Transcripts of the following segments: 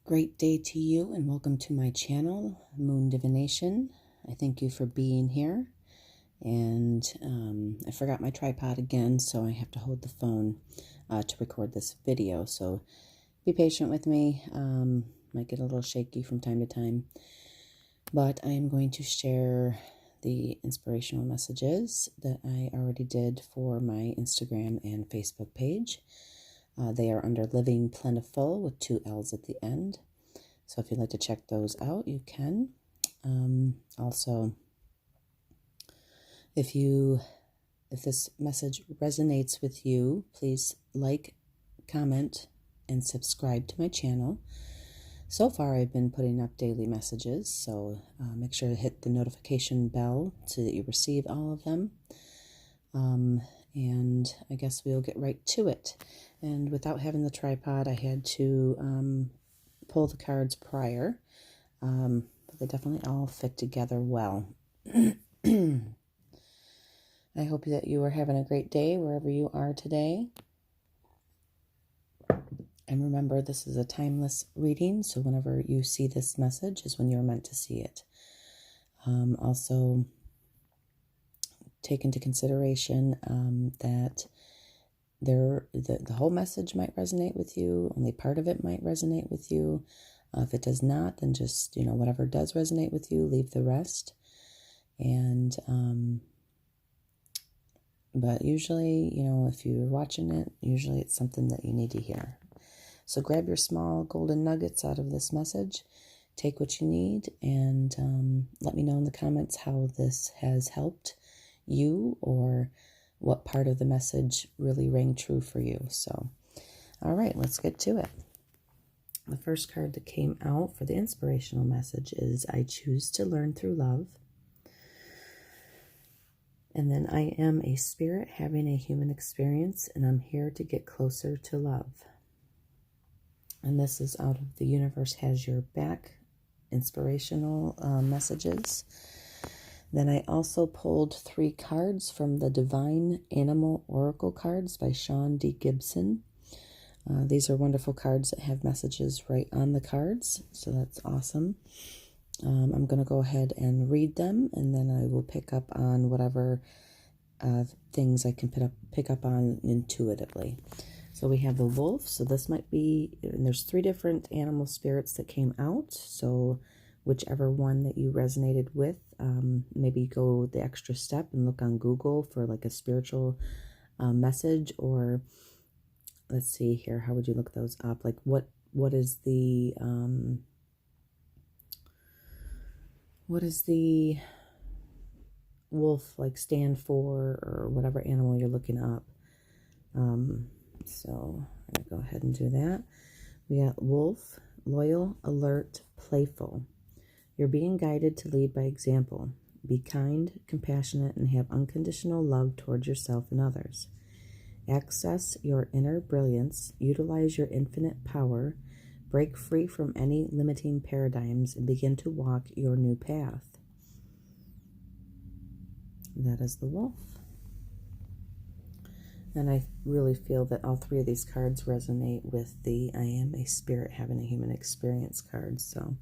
Great day to you and welcome to my channel, Moon Divination. I thank you for being here. And I forgot my tripod again, so I have to hold the phone to record this video. So be patient with me. Might get a little shaky from time to time. But I am going to share the inspirational messages that I already did for my Instagram and Facebook page. They are under Living Plentiful with 2 L's at the end. So if you'd like to check those out, you can. Also, if this message resonates with you, please like, comment, and subscribe to my channel. So far, I've been putting up daily messages, so make sure to hit the notification bell so that you receive all of them. And I guess we'll get right to it. And without having the tripod, I had to pull the cards prior, but they definitely all fit together well. I hope that you are having a great day wherever you are today. And remember, this is a timeless reading, so whenever you see this message is when you're meant to see it. Also, take into consideration that the whole message might resonate with you, only part of it might resonate with you. If it does not, then just, whatever does resonate with you, leave the rest. And, but usually, if you're watching it, usually it's something that you need to hear. So grab your small golden nuggets out of this message, take what you need, and let me know in the comments how this has helped you or what part of the message really rang true for you. So, all right, let's get to it. The first card that came out for the inspirational message is I choose to learn through love. And then I am a spirit having a human experience, and I'm here to get closer to love. And this is out of The Universe Has Your Back inspirational messages. Then I also pulled 3 cards from the Divine Animal Oracle cards by Sean D. Gibson. These are wonderful cards that have messages right on the cards, so that's awesome. I'm going to go ahead and read them, and then I will pick up on whatever things I can pick up on intuitively. So we have the wolf, so this might be, and there's 3 different animal spirits that came out, so whichever one that you resonated with, maybe go the extra step and look on Google for like a spiritual message, or let's see here, how would you look those up? Like what is the wolf like stand for, or whatever animal you're looking up. So I'm gonna go ahead and do that. We got wolf, loyal, alert, playful. You're being guided to lead by example. Be kind, compassionate, and have unconditional love towards yourself and others. Access your inner brilliance, utilize your infinite power, break free from any limiting paradigms, and begin to walk your new path. That is the wolf. And I really feel that all 3 of these cards resonate with the I am a spirit having a human experience card. So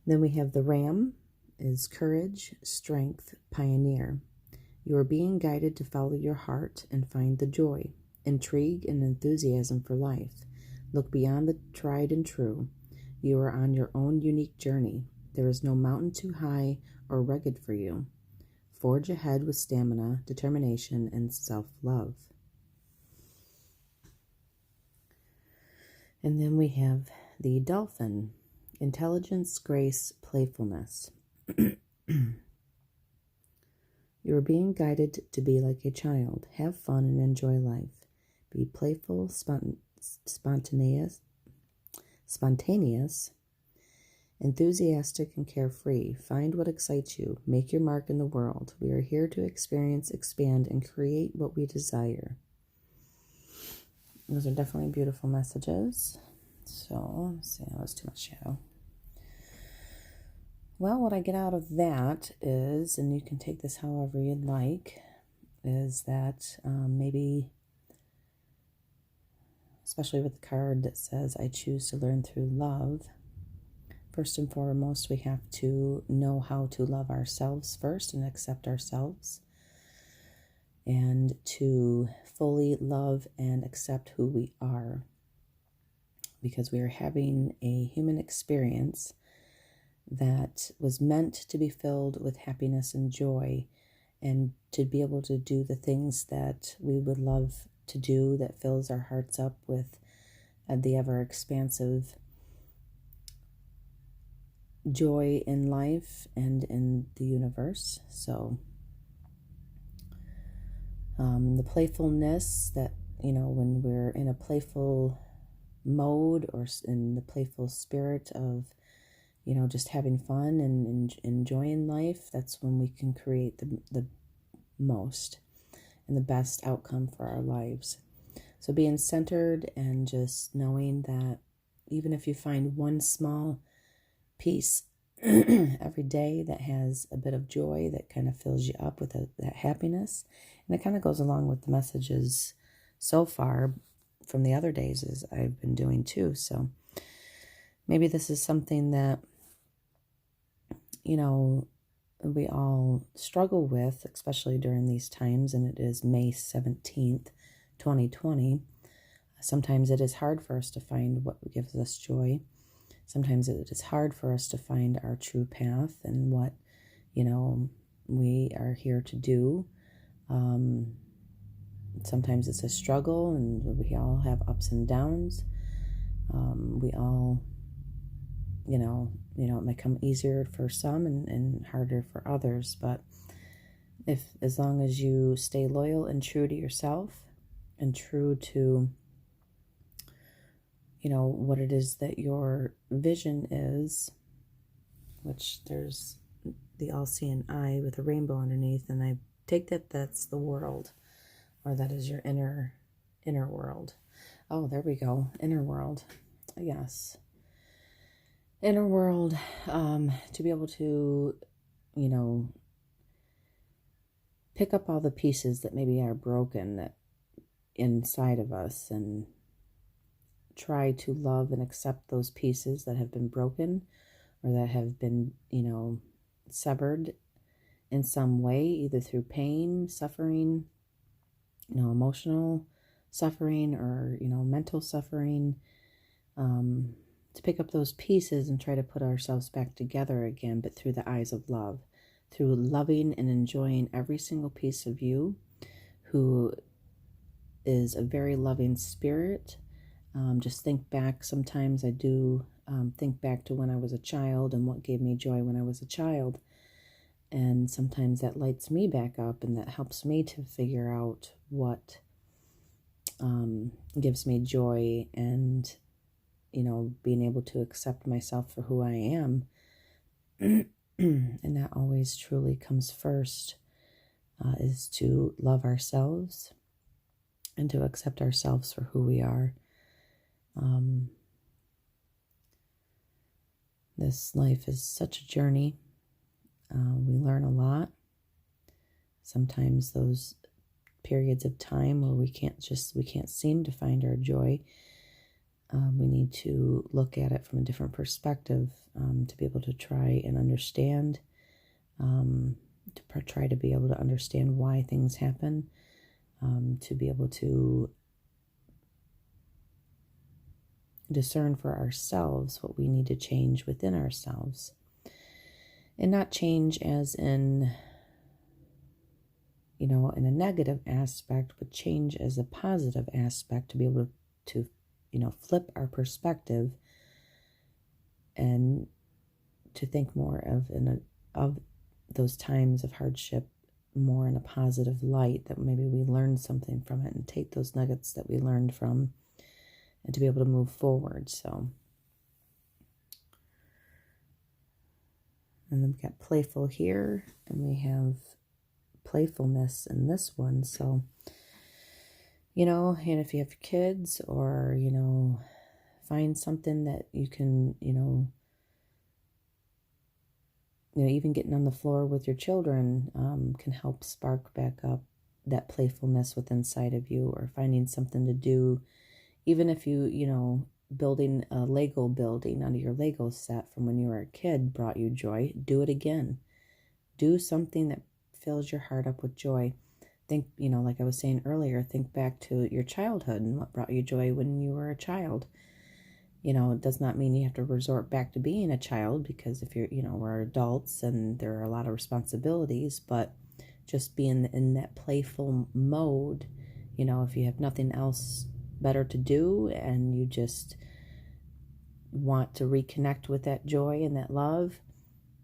then we have the ram is courage, strength, pioneer. You are being guided to follow your heart and find the joy, intrigue, and enthusiasm for life. Look beyond the tried and true. You are on your own unique journey. There is no mountain too high or rugged for you. Forge ahead with stamina, determination, and self-love. And then we have the dolphin. Intelligence, grace, playfulness. You are being guided to be like a child. Have fun and enjoy life. Be playful, spontaneous, enthusiastic, and carefree. Find what excites you. Make your mark in the world. We are here to experience, expand, and create what we desire. Those are definitely beautiful messages. So, let's see, that was too much shadow. Well, what I get out of that is, and you can take this however you'd like, is that maybe especially with the card that says, I choose to learn through love. First and foremost, we have to know how to love ourselves first and accept ourselves, and to fully love and accept who we are, because we are having a human experience that was meant to be filled with happiness and joy, and to be able to do the things that we would love to do, that fills our hearts up with the ever expansive joy in life and in the universe. So the playfulness that, when we're in a playful mode or in the playful spirit of, just having fun and enjoying life, that's when we can create the most and the best outcome for our lives. So being centered and just knowing that even if you find one small piece every day that has a bit of joy, that kind of fills you up with that happiness, and it kind of goes along with the messages so far from the other days as I've been doing too. So maybe this is something that, we all struggle with, especially during these times, and it is May 17th, 2020. Sometimes it is hard for us to find what gives us joy. Sometimes it is hard for us to find our true path and what, we are here to do. Sometimes it's a struggle, and we all have ups and downs. We all, it might come easier for some and harder for others. But as long as you stay loyal and true to yourself and true to, what it is that your vision is, which there's the all-seeing eye with a rainbow underneath, and I take that's the world, or that is your inner world. Oh, there we go. Inner world. Yes. Inner world, to be able to, pick up all the pieces that maybe are broken that inside of us, and try to love and accept those pieces that have been broken or that have been, severed in some way, either through pain, suffering, emotional suffering, or, mental suffering, to pick up those pieces and try to put ourselves back together again, but through the eyes of love, through loving and enjoying every single piece of you who is a very loving spirit. Just think back. Sometimes I do think back to when I was a child and what gave me joy when I was a child. And sometimes that lights me back up, and that helps me to figure out what gives me joy, and, being able to accept myself for who I am. And that always truly comes first, is to love ourselves and to accept ourselves for who we are. This life is such a journey. We learn a lot. Sometimes those periods of time where we can't seem to find our joy, we need to look at it from a different perspective, to be able to try and understand, to try to be able to understand why things happen, to be able to discern for ourselves what we need to change within ourselves. And not change as in, in a negative aspect, but change as a positive aspect, to be able to flip our perspective and to think more of those times of hardship more in a positive light, that maybe we learn something from it and take those nuggets that we learned from, and to be able to move forward. So, and then we've got playful here, and we have playfulness in this one. So, and if you have kids, or, find something that you can, even getting on the floor with your children can help spark back up that playfulness within inside of you, or finding something to do Even if you know, building a Lego building out of your Lego set from when you were a kid brought you joy, do it again. Do something that fills your heart up with joy. Think, you know, like I was saying earlier, think back to your childhood and what brought you joy when you were a child. You know, it does not mean you have to resort back to being a child, because if you're, you know, we're adults and there are a lot of responsibilities, but just being in that playful mode, you know, if you have nothing else better to do and you just want to reconnect with that joy and that love,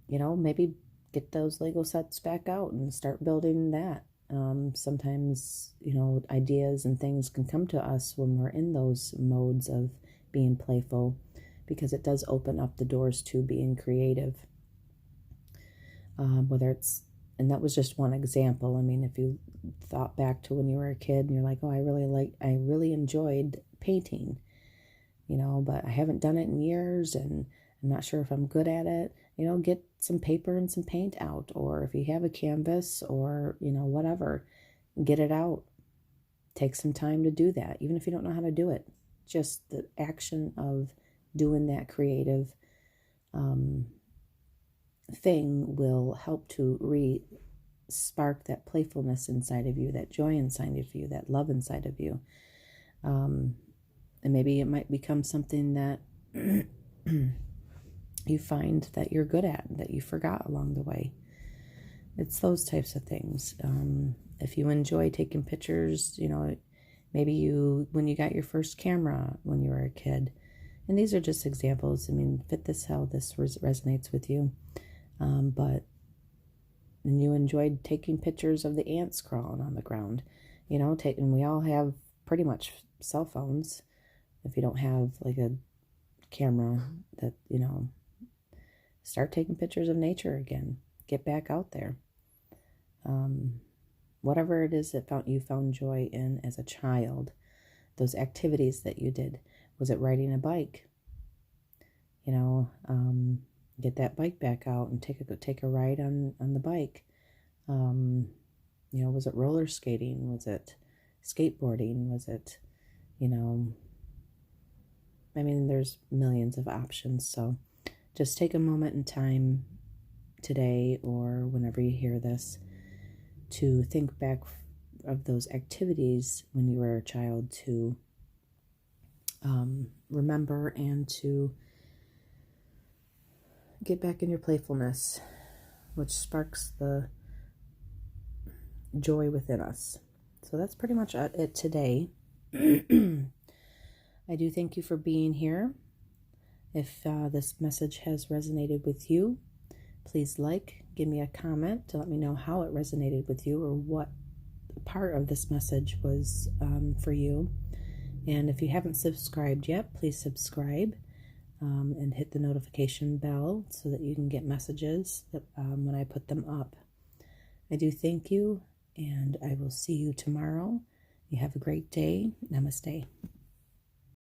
you know, maybe get those Lego sets back out and start building that. Sometimes, you know, ideas and things can come to us when we're in those modes of being playful, because it does open up the doors to being creative. Whether it's, and that was just one example. I mean, if you thought back to when you were a kid and you're like, oh, I really enjoyed painting, you know, but I haven't done it in years and I'm not sure if I'm good at it, you know, get some paper and some paint out, or if you have a canvas or, you know, whatever, get it out. Take some time to do that, even if you don't know how to do it. Just the action of doing that creative thing will help to spark that playfulness inside of you, that joy inside of you, that love inside of you. And maybe it might become something that you find that you're good at, that you forgot along the way. It's those types of things. If you enjoy taking pictures, you know, maybe when you got your first camera when you were a kid, and these are just examples. I mean, fit this how this resonates with you. But and you enjoyed taking pictures of the ants crawling on the ground, you know, and we all have pretty much cell phones. If you don't have like a camera, that, you know, start taking pictures of nature again. Get back out there. Whatever it is that you found joy in as a child, those activities that you did. Was it riding a bike? You know, get that bike back out and take a ride on the bike. You know, was it roller skating? Was it skateboarding? Was it, you know, I mean, there's millions of options. So just take a moment in time today or whenever you hear this to think back of those activities when you were a child, to remember and to get back in your playfulness, which sparks the joy within us. So that's pretty much it today. I do thank you for being here. If this message has resonated with you, please give me a comment to let me know how it resonated with you, or what part of this message was for you. And if you haven't subscribed yet, please subscribe and hit the notification bell so that you can get messages when I put them up. I do thank you, and I will see you tomorrow. You have a great day. Namaste.